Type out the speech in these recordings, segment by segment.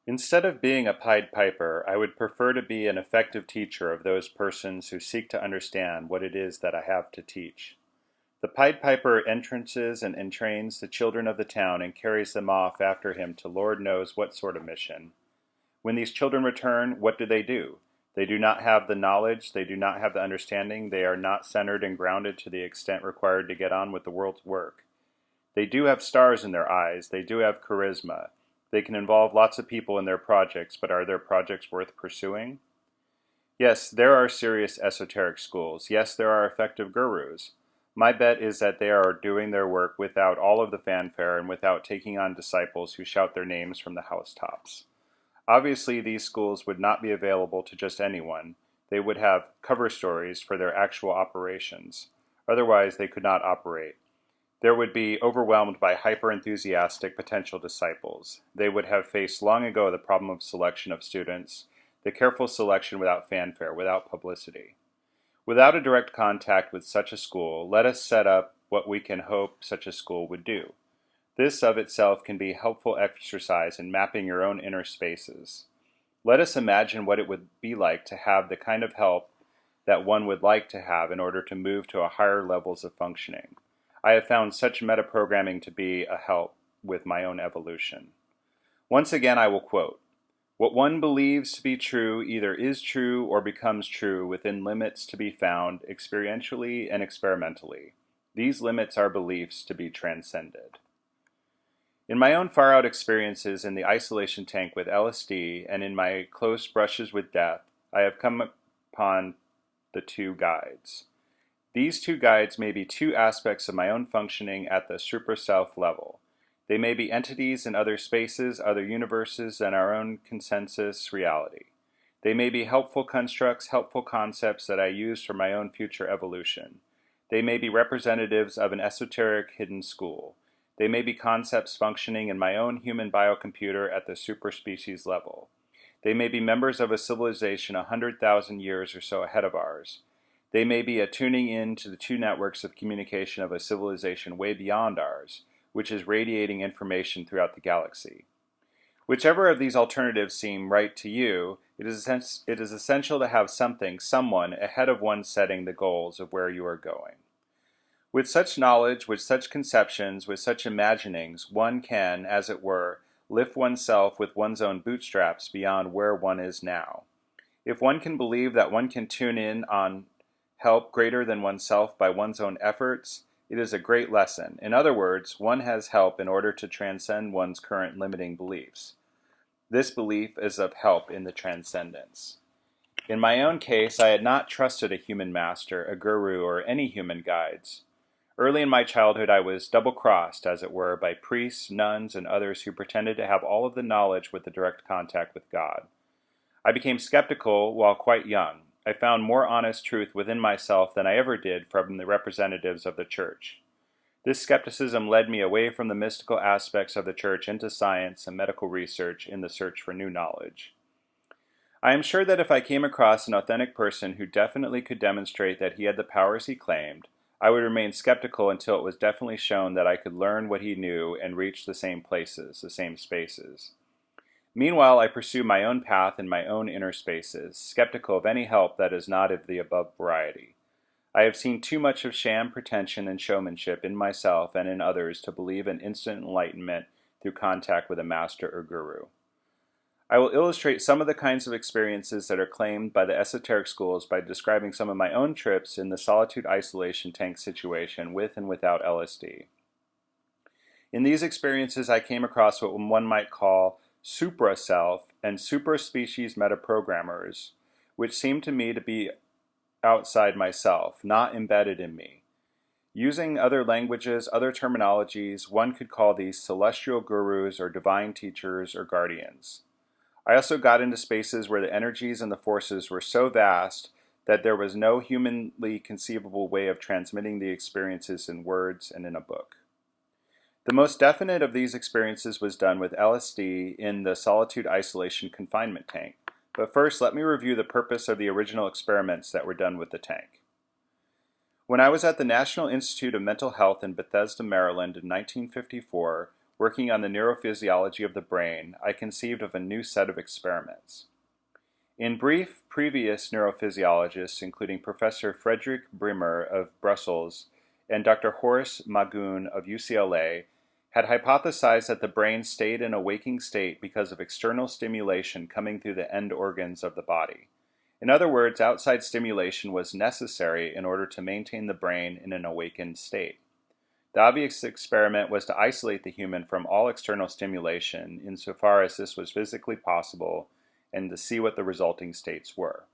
Instead of being a Pied Piper, I would prefer to be an effective teacher of those persons who seek to understand what it is that I have to teach. The Pied Piper entrances and entrains the children of the town and carries them off after him to Lord knows what sort of mission. When these children return, what do? They do not have the knowledge, they do not have the understanding, they are not centered and grounded to the extent required to get on with the world's work. They do have stars in their eyes, they do have charisma. They can involve lots of people in their projects, but are their projects worth pursuing? Yes, there are serious esoteric schools. Yes, there are effective gurus. My bet is that they are doing their work without all of the fanfare and without taking on disciples who shout their names from the housetops. Obviously, these schools would not be available to just anyone. They would have cover stories for their actual operations. Otherwise, they could not operate. There would be overwhelmed by hyper-enthusiastic potential disciples. They would have faced long ago the problem of selection of students, the careful selection without fanfare, without publicity. Without a direct contact with such a school, let us set up what we can hope such a school would do. This of itself can be helpful exercise in mapping your own inner spaces. Let us imagine what it would be like to have the kind of help that one would like to have in order to move to a higher levels of functioning. I have found such metaprogramming to be a help with my own evolution. Once again, I will quote, "What one believes to be true either is true or becomes true within limits to be found experientially and experimentally. These limits are beliefs to be transcended." In my own far-out experiences in the isolation tank with LSD and in my close brushes with death, I have come upon the two guides. These two guides may be two aspects of my own functioning at the supra-self level. They may be entities in other spaces, other universes than our own consensus reality. They may be helpful constructs, helpful concepts that I use for my own future evolution. They may be representatives of an esoteric hidden school. They may be concepts functioning in my own human biocomputer at the superspecies level. They may be members of a civilization 100,000 years or so ahead of ours. They may be a tuning in to the two networks of communication of a civilization way beyond ours, which is radiating information throughout the galaxy. Whichever of these alternatives seem right to you, it is essential to have something, someone, ahead of one setting the goals of where you are going. With such knowledge, with such conceptions, with such imaginings, one can, as it were, lift oneself with one's own bootstraps beyond where one is now. If one can believe that one can tune in on help greater than oneself by one's own efforts, it is a great lesson. In other words, one has help in order to transcend one's current limiting beliefs. This belief is of help in the transcendence. In my own case, I had not trusted a human master, a guru, or any human guides. Early in my childhood, I was double-crossed, as it were, by priests, nuns, and others who pretended to have all of the knowledge with the direct contact with God. I became skeptical while quite young. I found more honest truth within myself than I ever did from the representatives of the church. This skepticism led me away from the mystical aspects of the church into science and medical research in the search for new knowledge. I am sure that if I came across an authentic person who definitely could demonstrate that he had the powers he claimed, I would remain skeptical until it was definitely shown that I could learn what he knew and reach the same places, the same spaces. Meanwhile, I pursue my own path in my own inner spaces, skeptical of any help that is not of the above variety. I have seen too much of sham pretension and showmanship in myself and in others to believe in instant enlightenment through contact with a master or guru. I will illustrate some of the kinds of experiences that are claimed by the esoteric schools by describing some of my own trips in the solitude-isolation tank situation with and without LSD. In these experiences, I came across what one might call supra-self and supra-species metaprogrammers, which seem to me to be outside myself, not embedded in me. Using other languages, other terminologies, one could call these celestial gurus or divine teachers or guardians. I also got into spaces where the energies and the forces were so vast that there was no humanly conceivable way of transmitting the experiences in words and in a book. The most definite of these experiences was done with LSD in the solitude-isolation-confinement tank. But first, let me review the purpose of the original experiments that were done with the tank. When I was at the National Institute of Mental Health in Bethesda, Maryland in 1954, working on the neurophysiology of the brain, I conceived of a new set of experiments. In brief, previous neurophysiologists, including Professor Frederick Brimmer of Brussels and Dr. Horace Magoon of UCLA, had hypothesized that the brain stayed in a waking state because of external stimulation coming through the end organs of the body. In other words, outside stimulation was necessary in order to maintain the brain in an awakened state. The obvious experiment was to isolate the human from all external stimulation insofar as this was physically possible and to see what the resulting states were.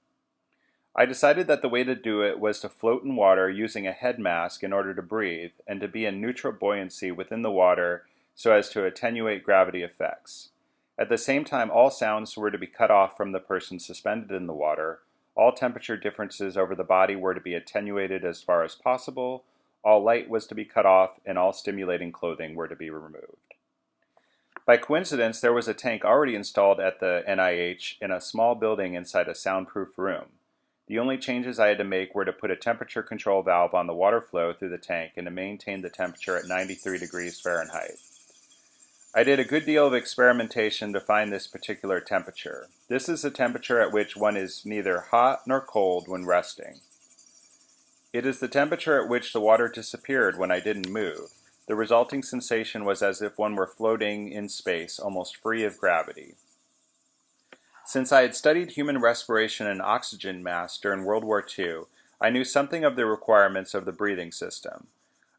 I decided that the way to do it was to float in water using a head mask in order to breathe and to be in neutral buoyancy within the water so as to attenuate gravity effects. At the same time, all sounds were to be cut off from the person suspended in the water, all temperature differences over the body were to be attenuated as far as possible, all light was to be cut off, and all stimulating clothing were to be removed. By coincidence, there was a tank already installed at the NIH in a small building inside a soundproof room. The only changes I had to make were to put a temperature control valve on the water flow through the tank and to maintain the temperature at 93 degrees Fahrenheit. I did a good deal of experimentation to find this particular temperature. This is the temperature at which one is neither hot nor cold when resting. It is the temperature at which the water disappeared when I didn't move. The resulting sensation was as if one were floating in space, almost free of gravity. Since I had studied human respiration and oxygen masks during World War II, I knew something of the requirements of the breathing system.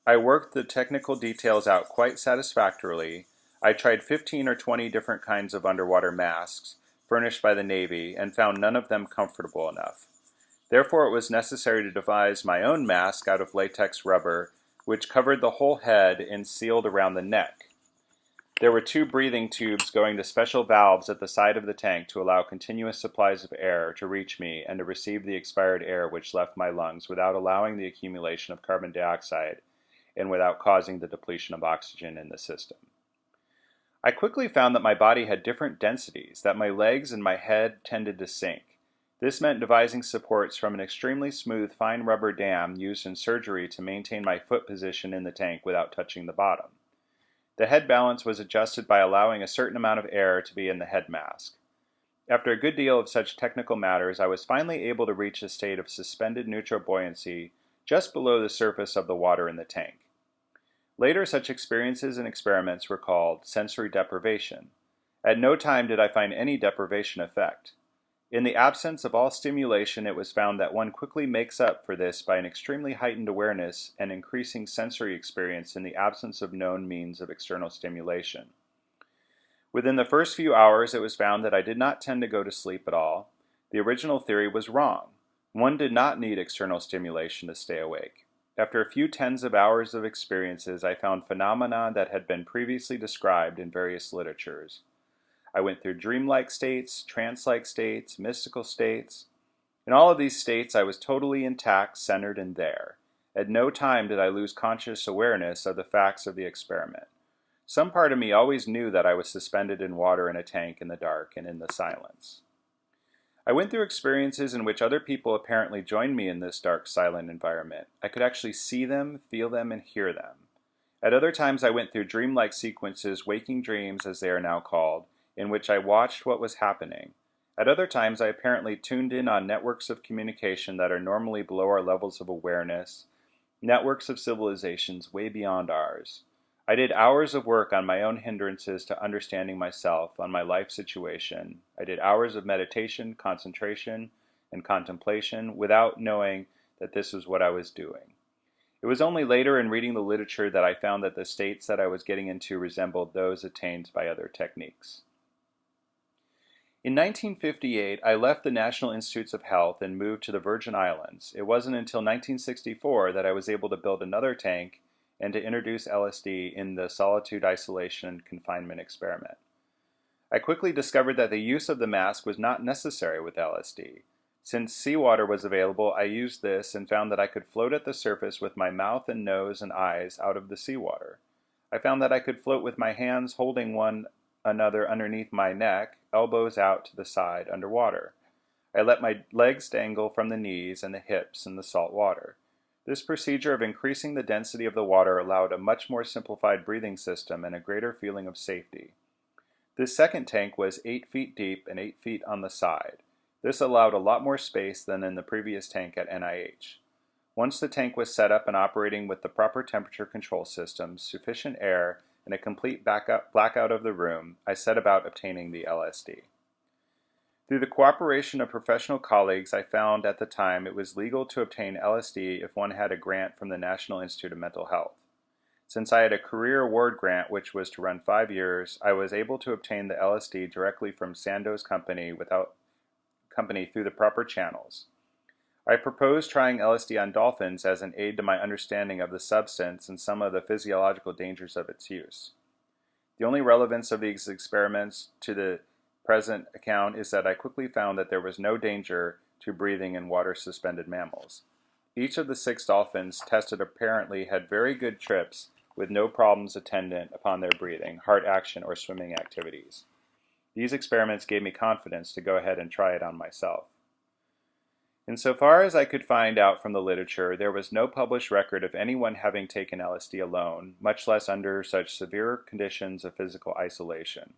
I worked the technical details out quite satisfactorily. I tried 15 or 20 different kinds of underwater masks furnished by the Navy and found none of them comfortable enough. Therefore, it was necessary to devise my own mask out of latex rubber, which covered the whole head and sealed around the neck. There were 2 breathing tubes going to special valves at the side of the tank to allow continuous supplies of air to reach me and to receive the expired air which left my lungs without allowing the accumulation of carbon dioxide and without causing the depletion of oxygen in the system. I quickly found that my body had different densities, that my legs and my head tended to sink. This meant devising supports from an extremely smooth fine rubber dam used in surgery to maintain my foot position in the tank without touching the bottom. The head balance was adjusted by allowing a certain amount of air to be in the head mask. After a good deal of such technical matters, I was finally able to reach a state of suspended neutral buoyancy just below the surface of the water in the tank. Later, such experiences and experiments were called sensory deprivation. At no time did I find any deprivation effect. In the absence of all stimulation, it was found that one quickly makes up for this by an extremely heightened awareness and increasing sensory experience in the absence of known means of external stimulation. Within the first few hours, it was found that I did not tend to go to sleep at all. The original theory was wrong. One did not need external stimulation to stay awake. After a few tens of hours of experiences, I found phenomena that had been previously described in various literatures. I went through dreamlike states, trance-like states, mystical states. In all of these states, I was totally intact, centered, and there. At no time did I lose conscious awareness of the facts of the experiment. Some part of me always knew that I was suspended in water in a tank in the dark and in the silence. I went through experiences in which other people apparently joined me in this dark, silent environment. I could actually see them, feel them, and hear them. At other times, I went through dreamlike sequences, waking dreams as they are now called, in which I watched what was happening. At other times, I apparently tuned in on networks of communication that are normally below our levels of awareness, networks of civilizations way beyond ours. I did hours of work on my own hindrances to understanding myself, on my life situation. I did hours of meditation, concentration, and contemplation without knowing that this was what I was doing. It was only later in reading the literature that I found that the states that I was getting into resembled those attained by other techniques. In 1958, I left the National Institutes of Health and moved to the Virgin Islands. It wasn't until 1964 that I was able to build another tank and to introduce LSD in the solitude-isolation-confinement experiment. I quickly discovered that the use of the mask was not necessary with LSD. Since seawater was available, I used this and found that I could float at the surface with my mouth and nose and eyes out of the seawater. I found that I could float with my hands holding one another underneath my neck, elbows out to the side underwater. I let my legs dangle from the knees and the hips in the salt water. This procedure of increasing the density of the water allowed a much more simplified breathing system and a greater feeling of safety. This second tank was 8 feet deep and 8 feet on the side. This allowed a lot more space than in the previous tank at NIH. Once the tank was set up and operating with the proper temperature control systems, sufficient air, and a complete blackout of the room, I set about obtaining the LSD. Through the cooperation of professional colleagues, I found at the time it was legal to obtain LSD if one had a grant from the National Institute of Mental Health. Since I had a career award grant which was to run 5 years, I was able to obtain the LSD directly from Sandoz company through the proper channels. I proposed trying LSD on dolphins as an aid to my understanding of the substance and some of the physiological dangers of its use. The only relevance of these experiments to the present account is that I quickly found that there was no danger to breathing in water-suspended mammals. Each of the 6 dolphins tested apparently had very good trips with no problems attendant upon their breathing, heart action, or swimming activities. These experiments gave me confidence to go ahead and try it on myself. Insofar as I could find out from the literature, there was no published record of anyone having taken LSD alone, much less under such severe conditions of physical isolation.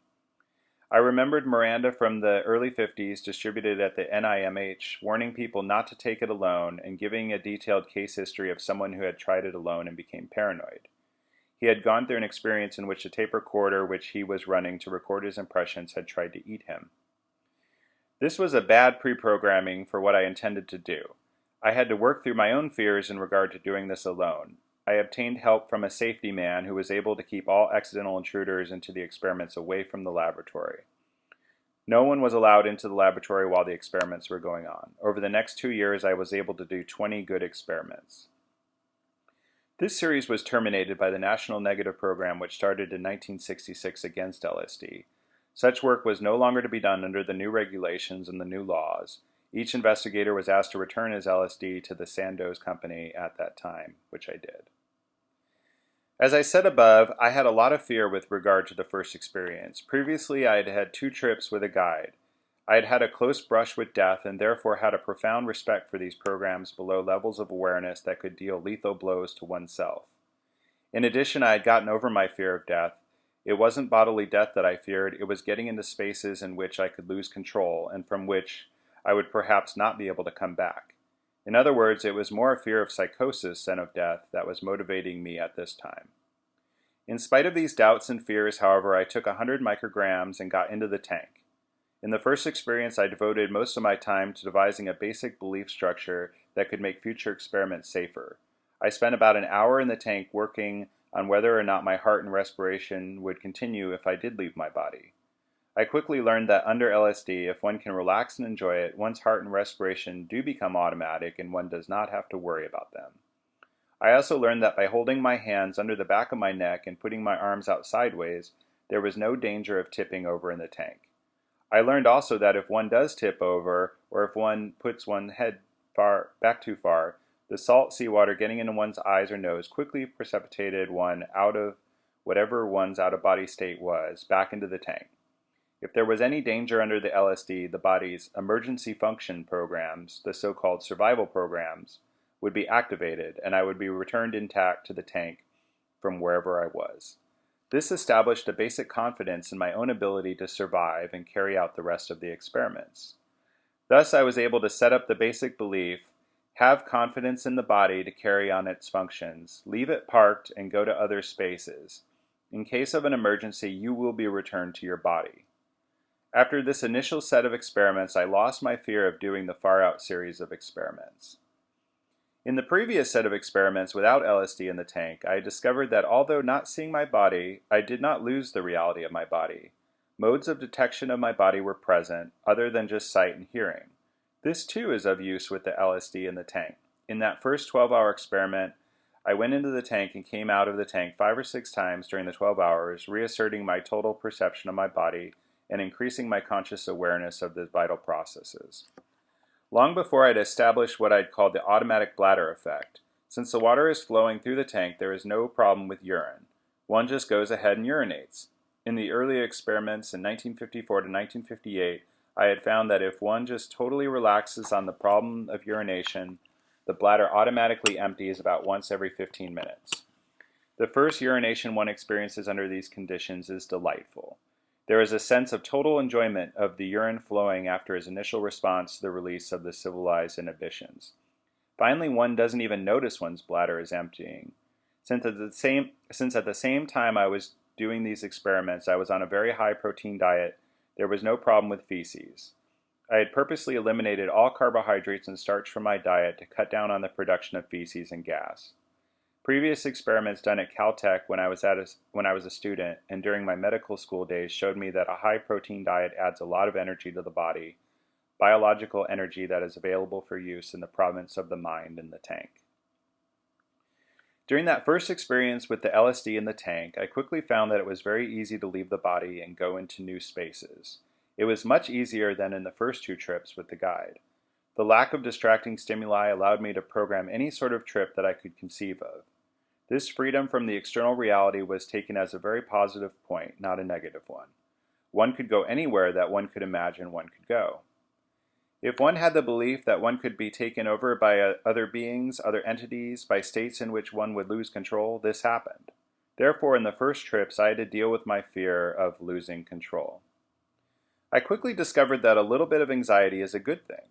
I remembered Miranda from the early 50s distributed at the NIMH, warning people not to take it alone and giving a detailed case history of someone who had tried it alone and became paranoid. He had gone through an experience in which a tape recorder which he was running to record his impressions had tried to eat him. This was a bad pre-programming for what I intended to do. I had to work through my own fears in regard to doing this alone. I obtained help from a safety man who was able to keep all accidental intruders into the experiments away from the laboratory. No one was allowed into the laboratory while the experiments were going on. Over the next 2 years, I was able to do 20 good experiments. This series was terminated by the National Negative Program, which started in 1966 against LSD. Such work was no longer to be done under the new regulations and the new laws. Each investigator was asked to return his LSD to the Sandoz company at that time, which I did. As I said above, I had a lot of fear with regard to the first experience. Previously, I had had 2 trips with a guide. I had had a close brush with death and therefore had a profound respect for these programs below levels of awareness that could deal lethal blows to oneself. In addition, I had gotten over my fear of death. It wasn't bodily death that I feared, it was getting into spaces in which I could lose control and from which I would perhaps not be able to come back. In other words, it was more a fear of psychosis than of death that was motivating me at this time. In spite of these doubts and fears, however, I took 100 micrograms and got into the tank. In the first experience, I devoted most of my time to devising a basic belief structure that could make future experiments safer. I spent about an hour in the tank working on whether or not my heart and respiration would continue if I did leave my body. I quickly learned that under LSD, if one can relax and enjoy it, one's heart and respiration do become automatic and one does not have to worry about them. I also learned that by holding my hands under the back of my neck and putting my arms out sideways, there was no danger of tipping over in the tank. I learned also that if one does tip over, or if one puts one's head back too far, the salt seawater getting into one's eyes or nose quickly precipitated one out of whatever one's out-of-body state was, back into the tank. If there was any danger under the LSD, the body's emergency function programs, the so-called survival programs, would be activated and I would be returned intact to the tank from wherever I was. This established a basic confidence in my own ability to survive and carry out the rest of the experiments. Thus, I was able to set up the basic belief, have confidence in the body to carry on its functions, leave it parked and go to other spaces. In case of an emergency, you will be returned to your body. After this initial set of experiments, I lost my fear of doing the far-out series of experiments. In the previous set of experiments without LSD in the tank, I discovered that although not seeing my body, I did not lose the reality of my body. Modes of detection of my body were present, other than just sight and hearing. This too is of use with the LSD in the tank. In that first 12-hour experiment, I went into the tank and came out of the tank 5 or 6 times during the 12 hours, reasserting my total perception of my body and increasing my conscious awareness of the vital processes. Long before I'd established what I'd called the automatic bladder effect. Since the water is flowing through the tank, there is no problem with urine. One just goes ahead and urinates. In the early experiments in 1954 to 1958, I had found that if one just totally relaxes on the problem of urination, The bladder automatically empties about once every 15 minutes. The first urination one experiences under these conditions is delightful. There is a sense of total enjoyment of the urine flowing after his initial response to the release of the civilized inhibitions. Finally, one doesn't even notice one's bladder is emptying. Since at the same time I was doing these experiments, I was on a very high protein diet, there was no problem with feces. I had purposely eliminated all carbohydrates and starch from my diet to cut down on the production of feces and gas. Previous experiments done at Caltech when I was a student and during my medical school days showed me that a high protein diet adds a lot of energy to the body, biological energy that is available for use in the province of the mind in the tank. During that first experience with the LSD in the tank, I quickly found that it was very easy to leave the body and go into new spaces. It was much easier than in the first 2 trips with the guide. The lack of distracting stimuli allowed me to program any sort of trip that I could conceive of. This freedom from the external reality was taken as a very positive point, not a negative one. One could go anywhere that one could imagine one could go. If one had the belief that one could be taken over by other beings, other entities, by states in which one would lose control, this happened. Therefore, in the first trips, I had to deal with my fear of losing control. I quickly discovered that a little bit of anxiety is a good thing.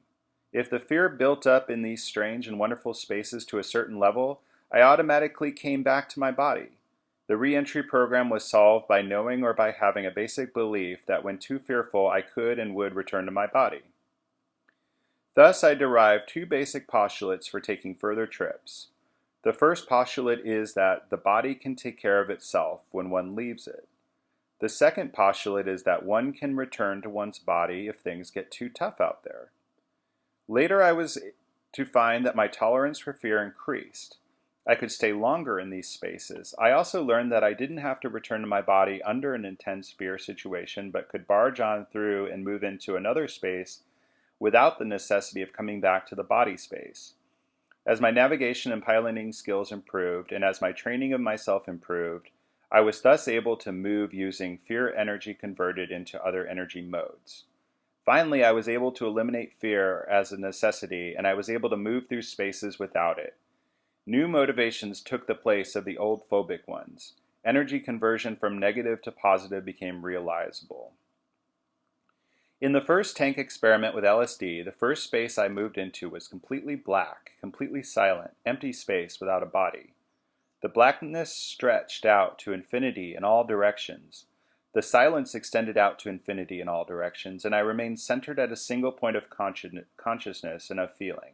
If the fear built up in these strange and wonderful spaces to a certain level, I automatically came back to my body. The re-entry program was solved by knowing or by having a basic belief that when too fearful, I could and would return to my body. Thus, I derived 2 basic postulates for taking further trips. The first postulate is that the body can take care of itself when one leaves it. The second postulate is that one can return to one's body if things get too tough out there. Later, I was to find that my tolerance for fear increased. I could stay longer in these spaces. I also learned that I didn't have to return to my body under an intense fear situation, but could barge on through and move into another space without the necessity of coming back to the body space. As my navigation and piloting skills improved, and as my training of myself improved, I was thus able to move using fear energy converted into other energy modes. Finally, I was able to eliminate fear as a necessity, and I was able to move through spaces without it. New motivations took the place of the old phobic ones. Energy conversion from negative to positive became realizable. In the first tank experiment with LSD, the first space I moved into was completely black, completely silent, empty space without a body. The blackness stretched out to infinity in all directions. The silence extended out to infinity in all directions, and I remained centered at a single point of consciousness and of feeling.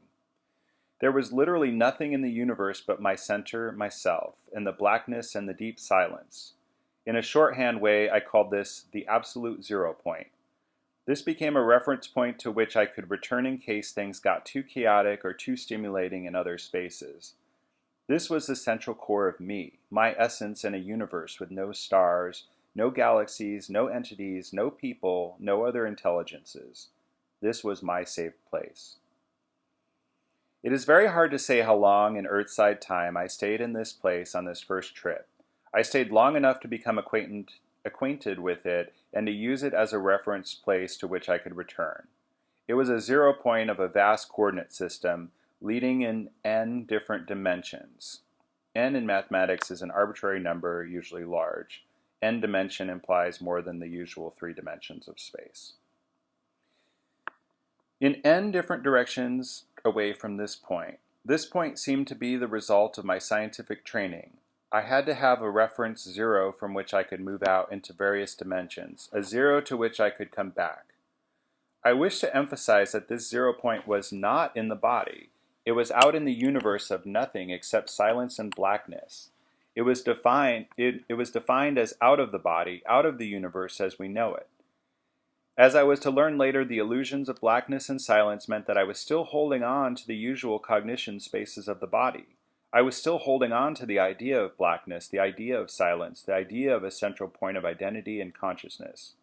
There was literally nothing in the universe but my center, myself, and the blackness and the deep silence. In a shorthand way, I called this the absolute 0 point. This became a reference point to which I could return in case things got too chaotic or too stimulating in other spaces. This was the central core of me, my essence in a universe with no stars, no galaxies, no entities, no people, no other intelligences. This was my safe place. It is very hard to say how long in Earthside time I stayed in this place on this first trip. I stayed long enough to become acquainted with it and to use it as a reference place to which I could return. It was a 0 point of a vast coordinate system leading in n different dimensions. N in mathematics is an arbitrary number, usually large. N dimension implies more than the usual 3 dimensions of space. In n different directions away from this point seemed to be the result of my scientific training. I had to have a reference 0 from which I could move out into various dimensions, a 0 to which I could come back. I wish to emphasize that this 0 point was not in the body. It was out in the universe of nothing except silence and blackness. It was defined as out of the body, out of the universe as we know it. As I was to learn later, the illusions of blackness and silence meant that I was still holding on to the usual cognition spaces of the body. I was still holding on to the idea of blackness, the idea of silence, the idea of a central point of identity and consciousness.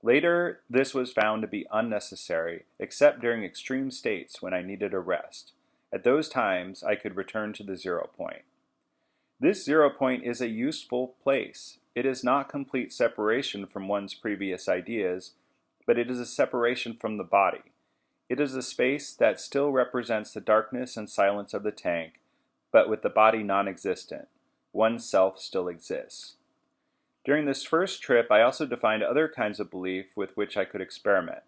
Later, this was found to be unnecessary, except during extreme states when I needed a rest. At those times, I could return to the 0 point. This 0 point is a useful place. It is not complete separation from one's previous ideas, but it is a separation from the body. It is a space that still represents the darkness and silence of the tank, but with the body non-existent. One's self still exists. During this first trip, I also defined other kinds of belief with which I could experiment.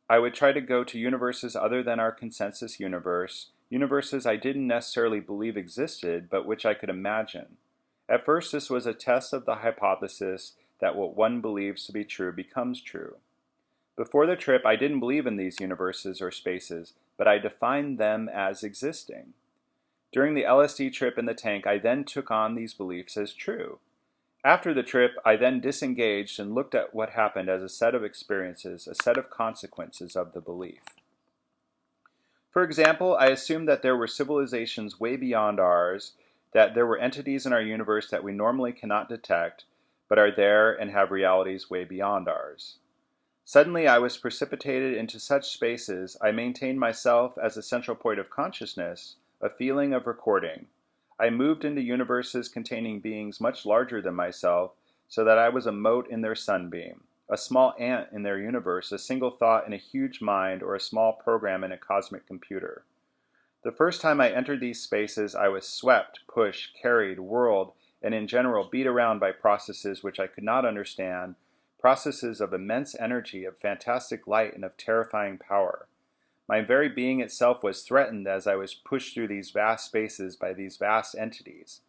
I would try to go to universes other than our consensus universe, universes I didn't necessarily believe existed, but which I could imagine. At first, this was a test of the hypothesis that what one believes to be true becomes true. Before the trip, I didn't believe in these universes or spaces, but I defined them as existing. During the LSD trip in the tank, I then took on these beliefs as true. After the trip, I then disengaged and looked at what happened as a set of experiences, a set of consequences of the belief. For example, I assumed that there were civilizations way beyond ours, that there were entities in our universe that we normally cannot detect, but are there and have realities way beyond ours. Suddenly, I was precipitated into such spaces. I maintained myself as a central point of consciousness, a feeling of recording. I moved into universes containing beings much larger than myself, so that I was a mote in their sunbeam, a small ant in their universe, a single thought in a huge mind, or a small program in a cosmic computer. The first time I entered these spaces, I was swept, pushed, carried, whirled, and in general beat around by processes which I could not understand, processes of immense energy, of fantastic light, and of terrifying power. My very being itself was threatened as I was pushed through these vast spaces by these vast entities.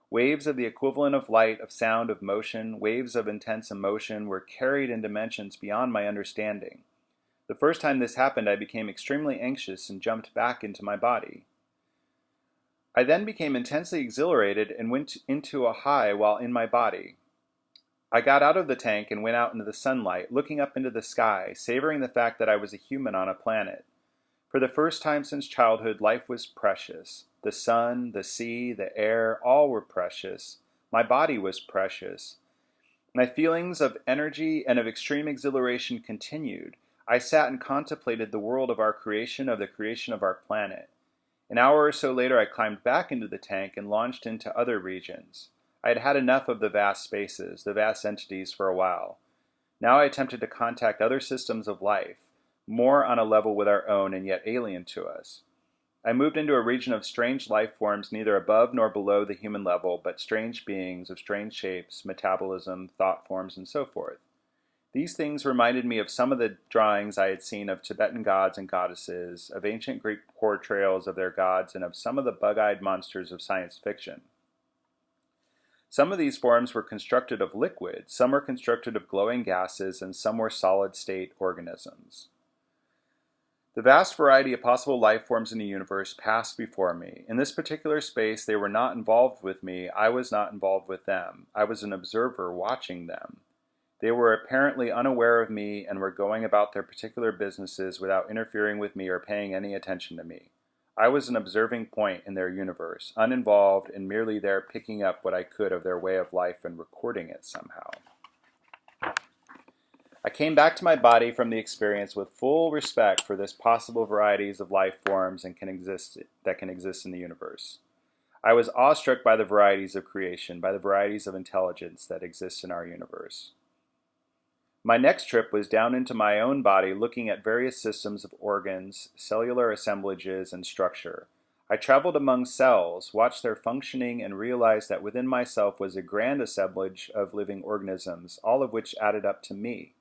Waves of the equivalent of light, of sound, of motion, waves of intense emotion were carried in dimensions beyond my understanding. The first time this happened, I became extremely anxious and jumped back into my body. I then became intensely exhilarated and went into a high while in my body. I got out of the tank and went out into the sunlight, looking up into the sky, savoring the fact that I was a human on a planet. For the first time since childhood, life was precious. The sun, the sea, the air, all were precious. My body was precious. My feelings of energy and of extreme exhilaration continued. I sat and contemplated the world of our creation, of the creation of our planet. An hour or so later, I climbed back into the tank and launched into other regions. I had had enough of the vast spaces, the vast entities for a while. Now I attempted to contact other systems of life, more on a level with our own and yet alien to us. I moved into a region of strange life forms neither above nor below the human level, but strange beings of strange shapes, metabolism, thought forms, and so forth. These things reminded me of some of the drawings I had seen of Tibetan gods and goddesses, of ancient Greek portrayals of their gods, and of some of the bug-eyed monsters of science fiction. Some of these forms were constructed of liquid, some were constructed of glowing gases, and some were solid-state organisms. The vast variety of possible life forms in the universe passed before me. In this particular space, they were not involved with me. I was not involved with them. I was an observer watching them. They were apparently unaware of me and were going about their particular businesses without interfering with me or paying any attention to me. I was an observing point in their universe, uninvolved and merely there picking up what I could of their way of life and recording it somehow. I came back to my body from the experience with full respect for this possible varieties of life forms that can exist in the universe. I was awestruck by the varieties of creation, by the varieties of intelligence that exist in our universe. My next trip was down into my own body, looking at various systems of organs, cellular assemblages, and structure. I traveled among cells, watched their functioning, and realized that within myself was a grand assemblage of living organisms, all of which added up to me.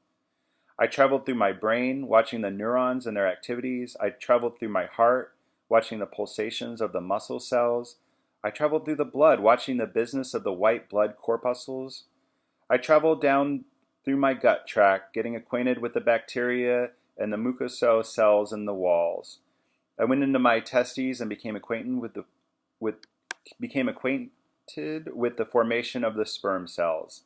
I traveled through my brain, watching the neurons and their activities. I traveled through my heart, watching the pulsations of the muscle cells. I traveled through the blood, watching the business of the white blood corpuscles. I traveled down through my gut tract, getting acquainted with the bacteria and the mucosal cells in the walls. I went into my testes and became acquainted with the formation of the sperm cells.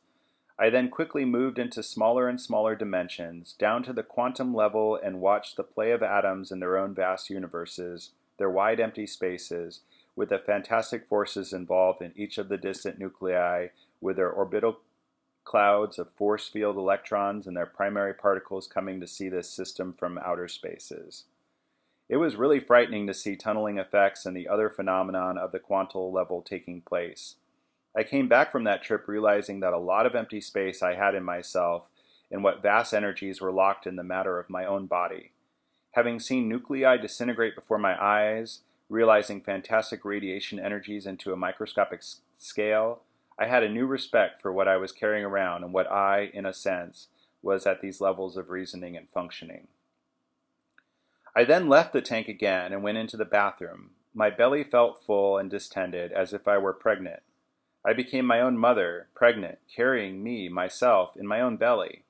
I then quickly moved into smaller and smaller dimensions, down to the quantum level, and watched the play of atoms in their own vast universes, their wide empty spaces, with the fantastic forces involved in each of the distant nuclei, with their orbital clouds of force field electrons and their primary particles coming to see this system from outer spaces. It was really frightening to see tunneling effects and the other phenomenon of the quantum level taking place. I came back from that trip realizing that a lot of empty space I had in myself and what vast energies were locked in the matter of my own body. Having seen nuclei disintegrate before my eyes, realizing fantastic radiation energies into a microscopic scale, I had a new respect for what I was carrying around and what I, in a sense, was at these levels of reasoning and functioning. I then left the tank again and went into the bathroom. My belly felt full and distended, as if I were pregnant. I became my own mother, pregnant, carrying me, myself, in my own belly.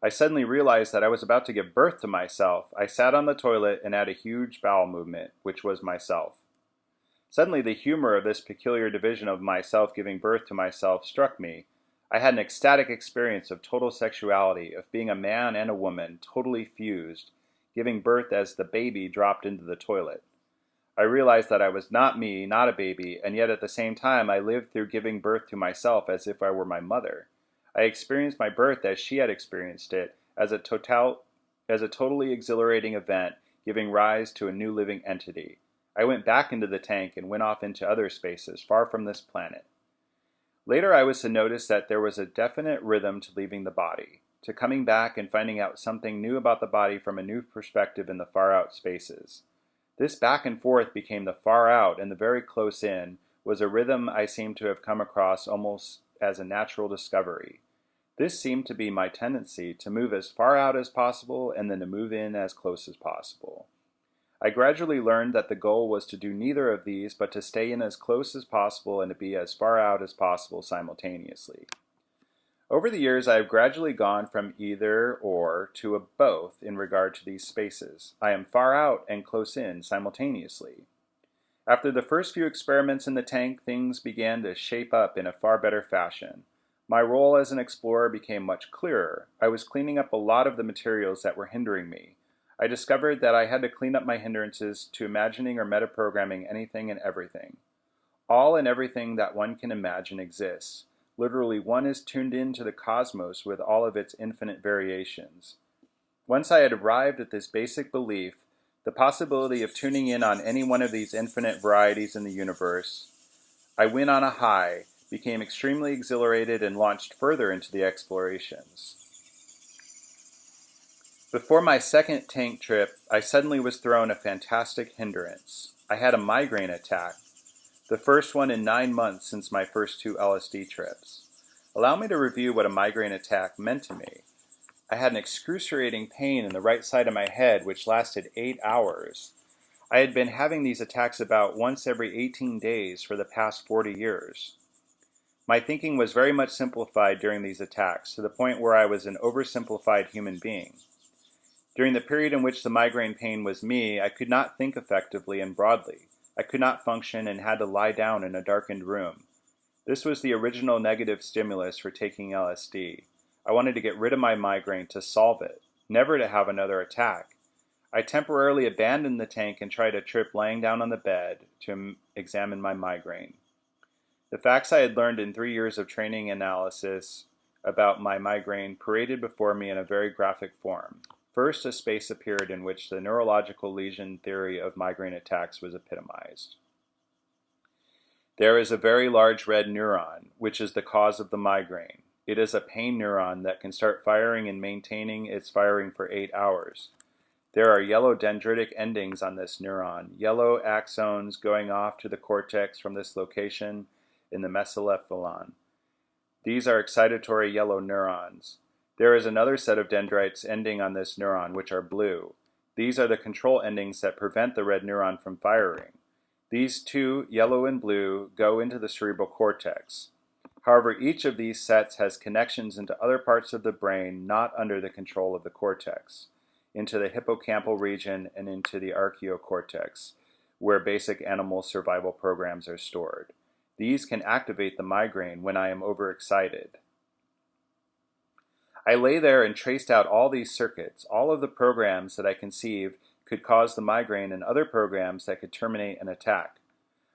I suddenly realized that I was about to give birth to myself. I sat on the toilet and had a huge bowel movement, which was myself. Suddenly the humor of this peculiar division of myself giving birth to myself struck me. I had an ecstatic experience of total sexuality, of being a man and a woman, totally fused, giving birth as the baby dropped into the toilet. I realized that I was not me, not a baby, and yet at the same time I lived through giving birth to myself as if I were my mother. I experienced my birth as she had experienced it, as a totally exhilarating event, giving rise to a new living entity. I went back into the tank and went off into other spaces, far from this planet. Later I was to notice that there was a definite rhythm to leaving the body, to coming back and finding out something new about the body from a new perspective in the far-out spaces. This back and forth became the far out, and the very close in was a rhythm I seemed to have come across almost as a natural discovery. This seemed to be my tendency, to move as far out as possible and then to move in as close as possible. I gradually learned that the goal was to do neither of these, but to stay in as close as possible and to be as far out as possible simultaneously. Over the years, I have gradually gone from either or to a both in regard to these spaces. I am far out and close in simultaneously. After the first few experiments in the tank, things began to shape up in a far better fashion. My role as an explorer became much clearer. I was cleaning up a lot of the materials that were hindering me. I discovered that I had to clean up my hindrances to imagining or metaprogramming anything and everything. All and everything that one can imagine exists. Literally, one is tuned into the cosmos with all of its infinite variations. Once I had arrived at this basic belief, the possibility of tuning in on any one of these infinite varieties in the universe, I went on a high, became extremely exhilarated, and launched further into the explorations. Before my second tank trip, I suddenly was thrown a fantastic hindrance. I had a migraine attack. The first one in 9 months since my first 2 LSD trips. Allow me to review what a migraine attack meant to me. I had an excruciating pain in the right side of my head which lasted 8 hours. I had been having these attacks about once every 18 days for the past 40 years. My thinking was very much simplified during these attacks, to the point where I was an oversimplified human being. During the period in which the migraine pain was me, I could not think effectively and broadly. I could not function and had to lie down in a darkened room. This was the original negative stimulus for taking LSD. I wanted to get rid of my migraine, to solve it, never to have another attack. I temporarily abandoned the tank and tried a trip lying down on the bed to examine my migraine. The facts I had learned in 3 years of training analysis about my migraine paraded before me in a very graphic form. First, a space appeared in which the neurological lesion theory of migraine attacks was epitomized. There is a very large red neuron, which is the cause of the migraine. It is a pain neuron that can start firing and maintaining its firing for 8 hours. There are yellow dendritic endings on this neuron, yellow axons going off to the cortex from this location in the mesocephalon. These are excitatory yellow neurons. There is another set of dendrites ending on this neuron, which are blue. These are the control endings that prevent the red neuron from firing. These two, yellow and blue, go into the cerebral cortex. However, each of these sets has connections into other parts of the brain not under the control of the cortex, into the hippocampal region and into the archaeocortex, where basic animal survival programs are stored. These can activate the migraine when I am overexcited. I lay there and traced out all these circuits, all of the programs that I conceived could cause the migraine and other programs that could terminate an attack.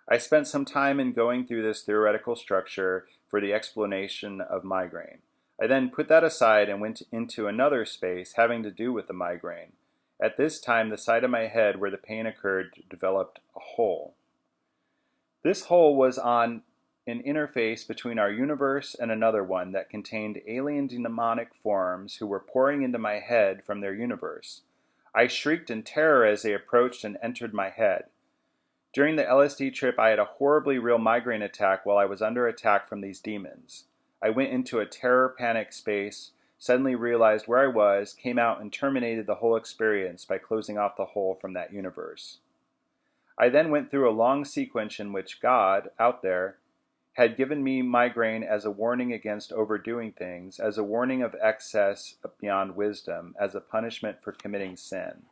I spent some time in going through this theoretical structure for the explanation of migraine. I then put that aside and went into another space having to do with the migraine. At this time, the side of my head where the pain occurred developed a hole. This hole was on an interface between our universe and another one that contained alien demonic forms who were pouring into my head from their universe. I shrieked in terror as they approached and entered my head. During the LSD trip, I had a horribly real migraine attack while I was under attack from these demons. I went into a terror panic space, suddenly realized where I was, came out and terminated the whole experience by closing off the hole from that universe. I then went through a long sequence in which God, out there, had given me migraine as a warning against overdoing things, as a warning of excess beyond wisdom, as a punishment for committing sin.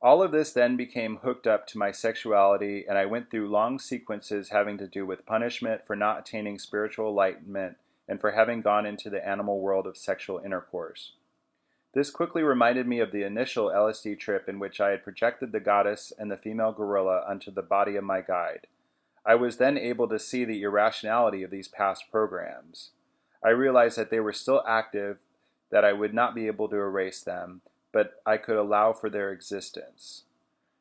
All of this then became hooked up to my sexuality, and I went through long sequences having to do with punishment for not attaining spiritual enlightenment and for having gone into the animal world of sexual intercourse. This quickly reminded me of the initial LSD trip in which I had projected the goddess and the female gorilla onto the body of my guide. I was then able to see the irrationality of these past programs. I realized that they were still active, that I would not be able to erase them, but I could allow for their existence.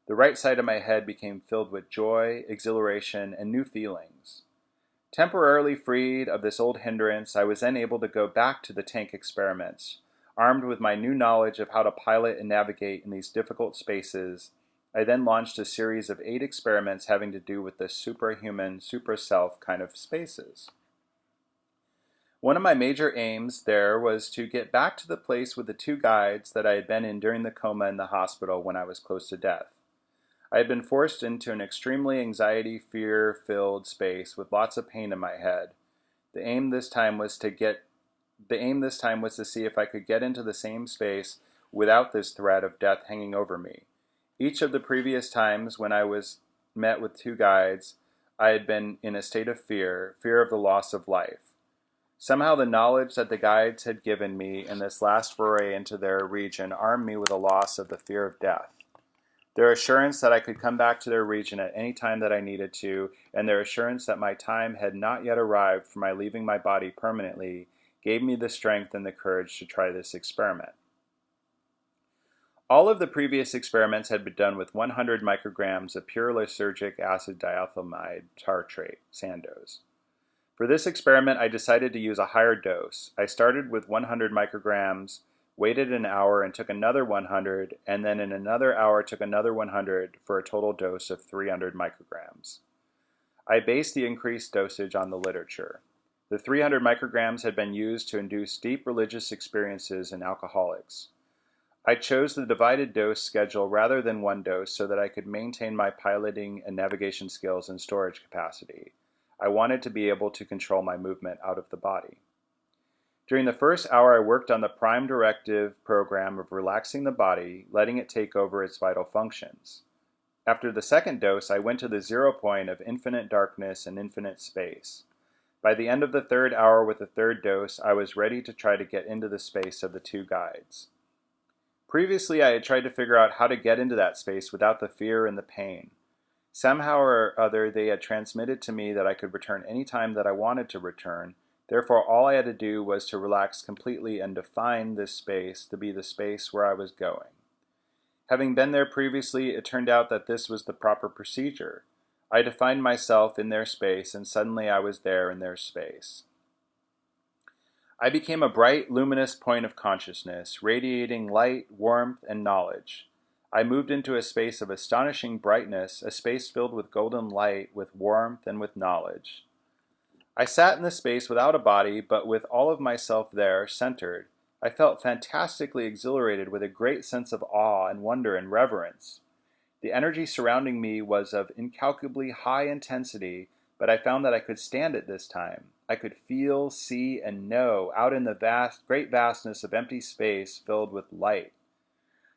The right side of my head became filled with joy, exhilaration, and new feelings. Temporarily freed of this old hindrance, I was then able to go back to the tank experiments. Armed with my new knowledge of how to pilot and navigate in these difficult spaces, I then launched a series of 8 experiments having to do with the superhuman, super-self kind of spaces. One of my major aims there was to get back to the place with the 2 guides that I had been in during the coma in the hospital when I was close to death. I had been forced into an extremely anxiety, fear-filled space with lots of pain in my head. The aim this time was to see if I could get into the same space without this threat of death hanging over me. Each of the previous times when I was met with 2 guides, I had been in a state of fear of the loss of life. Somehow the knowledge that the guides had given me in this last foray into their region armed me with a loss of the fear of death. Their assurance that I could come back to their region at any time that I needed to, and their assurance that my time had not yet arrived for my leaving my body permanently, gave me the strength and the courage to try this experiment. All of the previous experiments had been done with 100 micrograms of pure lysergic acid diethylamide tartrate, Sandoz. For this experiment, I decided to use a higher dose. I started with 100 micrograms, waited an hour and took another 100, and then in another hour took another 100 for a total dose of 300 micrograms. I based the increased dosage on the literature. The 300 micrograms had been used to induce deep religious experiences in alcoholics. I chose the divided dose schedule rather than one dose so that I could maintain my piloting and navigation skills and storage capacity. I wanted to be able to control my movement out of the body. During the first hour, I worked on the prime directive program of relaxing the body, letting it take over its vital functions. After the second dose, I went to the 0 point of infinite darkness and infinite space. By the end of the third hour with the third dose, I was ready to try to get into the space of the 2 guides. Previously, I had tried to figure out how to get into that space without the fear and the pain. Somehow or other, they had transmitted to me that I could return any time that I wanted to return. Therefore, all I had to do was to relax completely and define this space to be the space where I was going. Having been there previously, it turned out that this was the proper procedure. I defined myself in their space, and suddenly I was there in their space. I became a bright, luminous point of consciousness, radiating light, warmth, and knowledge. I moved into a space of astonishing brightness, a space filled with golden light, with warmth, and with knowledge. I sat in the space without a body, but with all of myself there, centered. I felt fantastically exhilarated with a great sense of awe and wonder and reverence. The energy surrounding me was of incalculably high intensity, but I found that I could stand it this time. I could feel, see, and know out in the great vastness of empty space filled with light.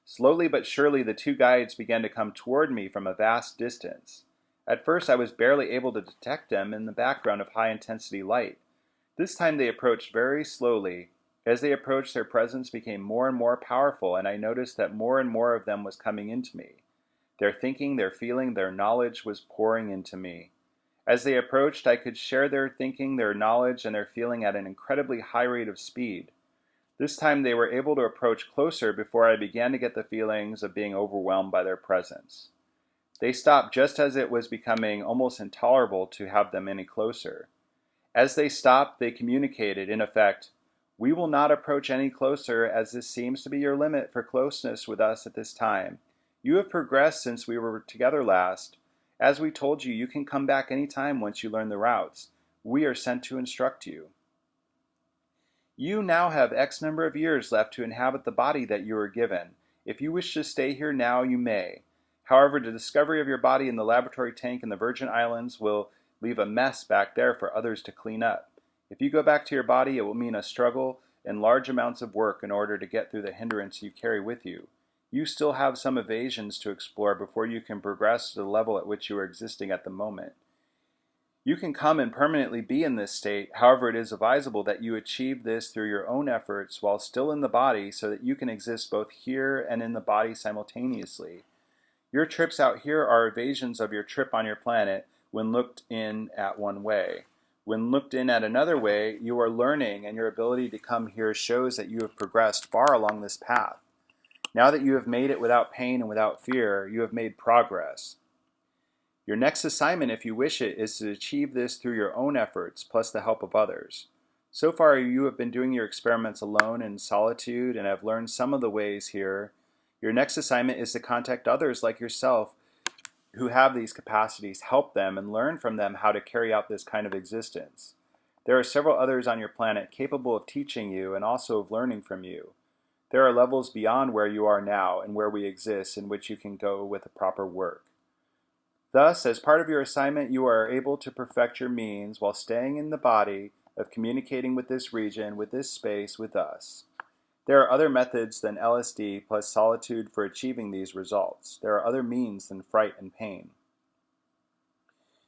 Slowly but surely the 2 guides began to come toward me from a vast distance. At first I was barely able to detect them in the background of high-intensity light. This time they approached very slowly. As they approached, their presence became more and more powerful, and I noticed that more and more of them was coming into me. Their thinking, their feeling, their knowledge was pouring into me. As they approached, I could share their thinking, their knowledge, and their feeling at an incredibly high rate of speed. This time they were able to approach closer before I began to get the feelings of being overwhelmed by their presence. They stopped just as it was becoming almost intolerable to have them any closer. As they stopped, they communicated, in effect, We will not approach any closer, as this seems to be your limit for closeness with us at this time. You have progressed since we were together last. As we told you, you can come back any time once you learn the routes. We are sent to instruct you. You now have X number of years left to inhabit the body that you were given. If you wish to stay here now, you may. However, the discovery of your body in the laboratory tank in the Virgin Islands will leave a mess back there for others to clean up. If you go back to your body, it will mean a struggle and large amounts of work in order to get through the hindrance you carry with you. You still have some evasions to explore before you can progress to the level at which you are existing at the moment. You can come and permanently be in this state. However, it is advisable that you achieve this through your own efforts while still in the body so that you can exist both here and in the body simultaneously. Your trips out here are evasions of your trip on your planet when looked in at one way. When looked in at another way, you are learning, and your ability to come here shows that you have progressed far along this path. Now that you have made it without pain and without fear, you have made progress. Your next assignment, if you wish it, is to achieve this through your own efforts, plus the help of others. So far, you have been doing your experiments alone in solitude and have learned some of the ways here. Your next assignment is to contact others like yourself who have these capacities, help them, and learn from them how to carry out this kind of existence. There are several others on your planet capable of teaching you and also of learning from you. There are levels beyond where you are now and where we exist in which you can go with the proper work. Thus, as part of your assignment, you are able to perfect your means while staying in the body of communicating with this region, with this space, with us. There are other methods than LSD plus solitude for achieving these results. There are other means than fright and pain.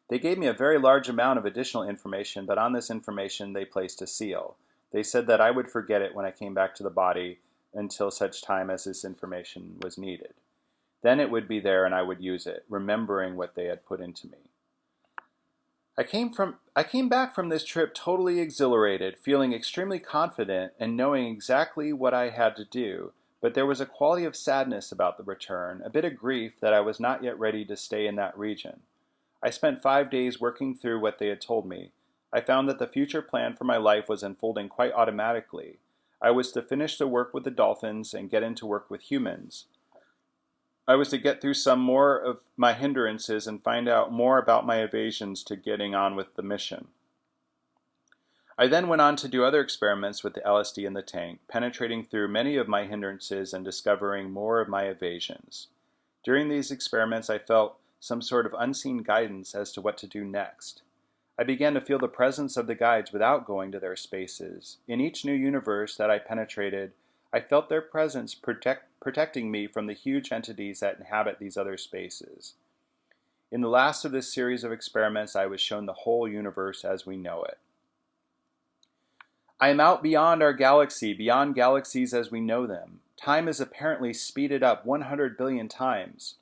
They gave me a very large amount of additional information, but on this information they placed a seal. They said that I would forget it when I came back to the body until such time as this information was needed. Then it would be there and I would use it, remembering what they had put into me. I came back from this trip totally exhilarated, feeling extremely confident and knowing exactly what I had to do, but there was a quality of sadness about the return, a bit of grief that I was not yet ready to stay in that region. I spent 5 days working through what they had told me. I found that the future plan for my life was unfolding quite automatically. I was to finish the work with the dolphins and get into work with humans. I was to get through some more of my hindrances and find out more about my evasions to getting on with the mission. I then went on to do other experiments with the LSD in the tank, penetrating through many of my hindrances and discovering more of my evasions. During these experiments, I felt some sort of unseen guidance as to what to do next. I began to feel the presence of the guides without going to their spaces. In each new universe that I penetrated, I felt their presence protecting me from the huge entities that inhabit these other spaces. In the last of this series of experiments, I was shown the whole universe as we know it. I am out beyond our galaxy, beyond galaxies as we know them. Time is apparently speeded up 100 billion times.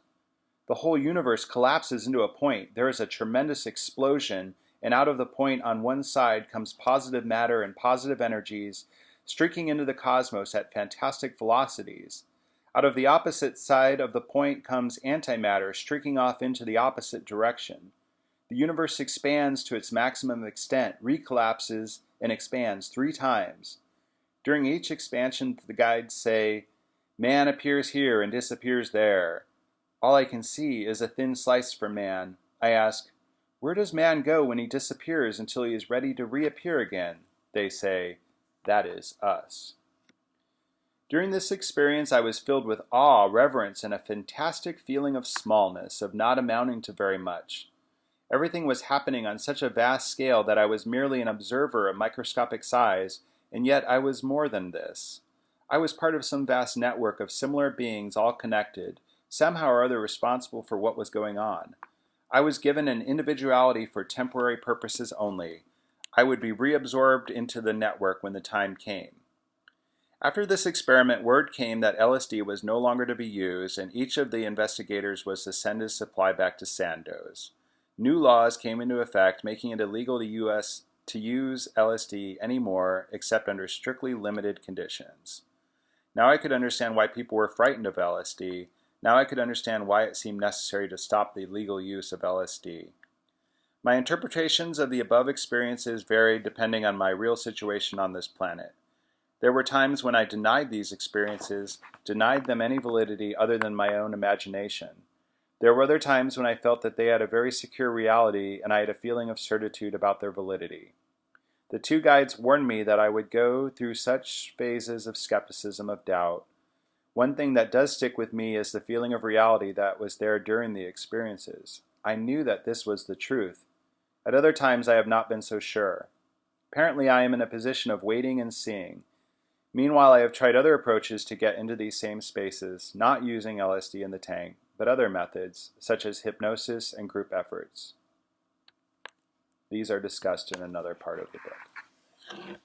The whole universe collapses into a point. There is a tremendous explosion, and out of the point on one side comes positive matter and positive energies, streaking into the cosmos at fantastic velocities. Out of the opposite side of the point comes antimatter, streaking off into the opposite direction. The universe expands to its maximum extent, recollapses, and expands 3 times. During each expansion, the guides say, "Man appears here and disappears there. All I can see is a thin slice for man." I ask, "Where does man go when he disappears until he is ready to reappear again?" They say, "That is us." During this experience, I was filled with awe, reverence, and a fantastic feeling of smallness, of not amounting to very much. Everything was happening on such a vast scale that I was merely an observer of microscopic size, and yet I was more than this. I was part of some vast network of similar beings all connected, somehow or other responsible for what was going on. I was given an individuality for temporary purposes only. I would be reabsorbed into the network when the time came. After this experiment, word came that LSD was no longer to be used, and each of the investigators was to send his supply back to Sandoz. New laws came into effect, making it illegal to use LSD anymore, except under strictly limited conditions. Now I could understand why people were frightened of LSD. Now I could understand why it seemed necessary to stop the legal use of LSD. My interpretations of the above experiences varied depending on my real situation on this planet. There were times when I denied these experiences, denied them any validity other than my own imagination. There were other times when I felt that they had a very secure reality and I had a feeling of certitude about their validity. The two guides warned me that I would go through such phases of skepticism, of doubt. One thing that does stick with me is the feeling of reality that was there during the experiences. I knew that this was the truth. At other times I have not been so sure. Apparently I am in a position of waiting and seeing. Meanwhile, I have tried other approaches to get into these same spaces, not using LSD in the tank, but other methods, such as hypnosis and group efforts. These are discussed in another part of the book.